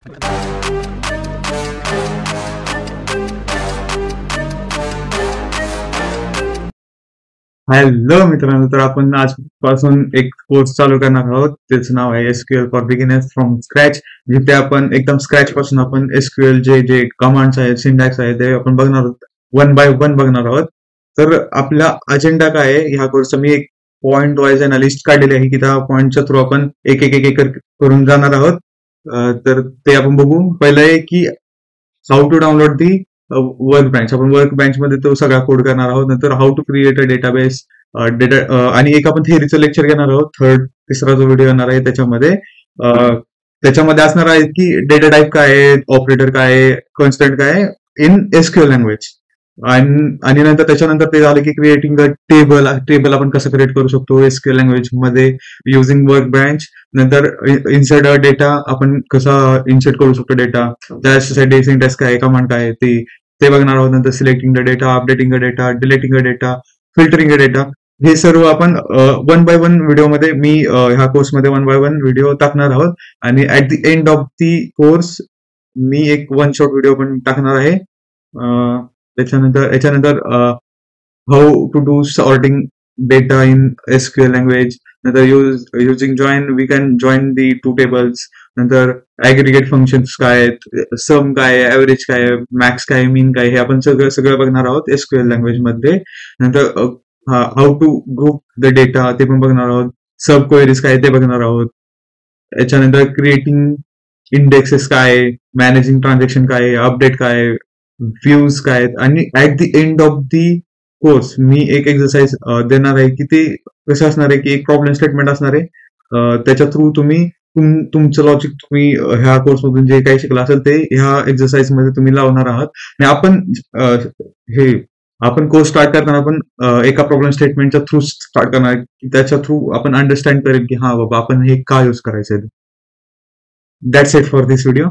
Hello मित्रांनो, तर आपण आजपासून एक कोर्स चालू करणार आहोत. त्याचं नाव आहे SQL for beginners from scratch. जिथे आपण एकदम स्क्रॅच पासून आपण एसक्यूएल जे जे कमांड्स आहेत, सिंटॅक्स आहे, ते आपण बघणार आहोत, वन बाय वन बघणार आहोत. तर आपला अजेंडा काय आहे ह्या कोर्सचा, मी एक पॉइंट वाईज लिस्ट काढलेली आहे की त्या पॉइंटच्या थ्रू आपण एक एक एक एक करून जाणार आहोत. तर ते आपण बघू. पहिलं आहे की how to download the workbench. आपण वर्क बेंच मध्ये तो सगळा कोड करणार आहोत. नंतर how to create a database, data, आणि एक आपण थिअरीचं लेक्चर घेणार आहोत. तिसरा जो व्हिडिओ येणार आहे त्याच्यामध्ये असणार आहे की डेटा टाईप काय आहे, ऑपरेटर काय आहे, कॉन्स्टंट काय आहे इन एसक्यूएल लँग्वेज. आणि नंतर त्याच्यानंतर ते झालं की क्रिएटिंग द टेबल आपण कसं क्रिएट करू शकतो एसक्यूएल लँग्वेज मध्ये युझिंग वर्क ब्रांच. नंतर इन्सर्ट डेटा आपण कसा इन्सर्ट करू शकतो डेटा, त्यासाठी सिंटॅक्स काय, कमांड काय ते बघणार आहोत. नंतर selecting the data, updating the data, deleting the data, filtering the data. हे सर्व आपण वन बाय वन व्हिडिओमध्ये मी ह्या कोर्समध्ये वन बाय वन व्हिडिओ टाकणार आहोत. आणि at the end of the course मी एक वन शॉट व्हिडिओ पण टाकणार आहे. याच्यानंतर how to do sorting data in SQL language. नंतर using join, we can join the two tables. नंतर ऍग्रिगेट फंक्शन्स काय आहेत, सम काय आहे, ऍव्हरेज काय आहे, मॅक्स काय, मीन काय, हे आपण सगळं बघणार आहोत एसक्यूएल लँग्वेज मध्ये. नंतर how to group the data ते पण बघणार आहोत. सब क्वेरीज काय ते बघणार आहोत. याच्यानंतर क्रिएटिंग इंडेक्सेस काय, मॅनेजिंग ट्रान्झॅक्शन काय, अपडेट काय, व्ह्यूज काय आहेत. आणि at the end of the course मी एक एक्सरसाइज देणार आहे की ते कसं असणार आहे की एक प्रॉब्लेम स्टेटमेंट असणार आहे. त्याच्या थ्रू तुम्ही तुमचं लॉजिक तुम्ही ह्या कोर्समधून जे काही शिकला असेल ते ह्या एक्सरसाइज मध्ये तुम्ही लावणार आहात. आणि आपण कोर्स स्टार्ट करताना आपण एका प्रॉब्लेम स्टेटमेंटच्या थ्रू स्टार्ट करणार, त्याच्या थ्रू आपण अंडरस्टँड करेल की हा बाबा आपण हे का यूज करायचंय. That's it for this video.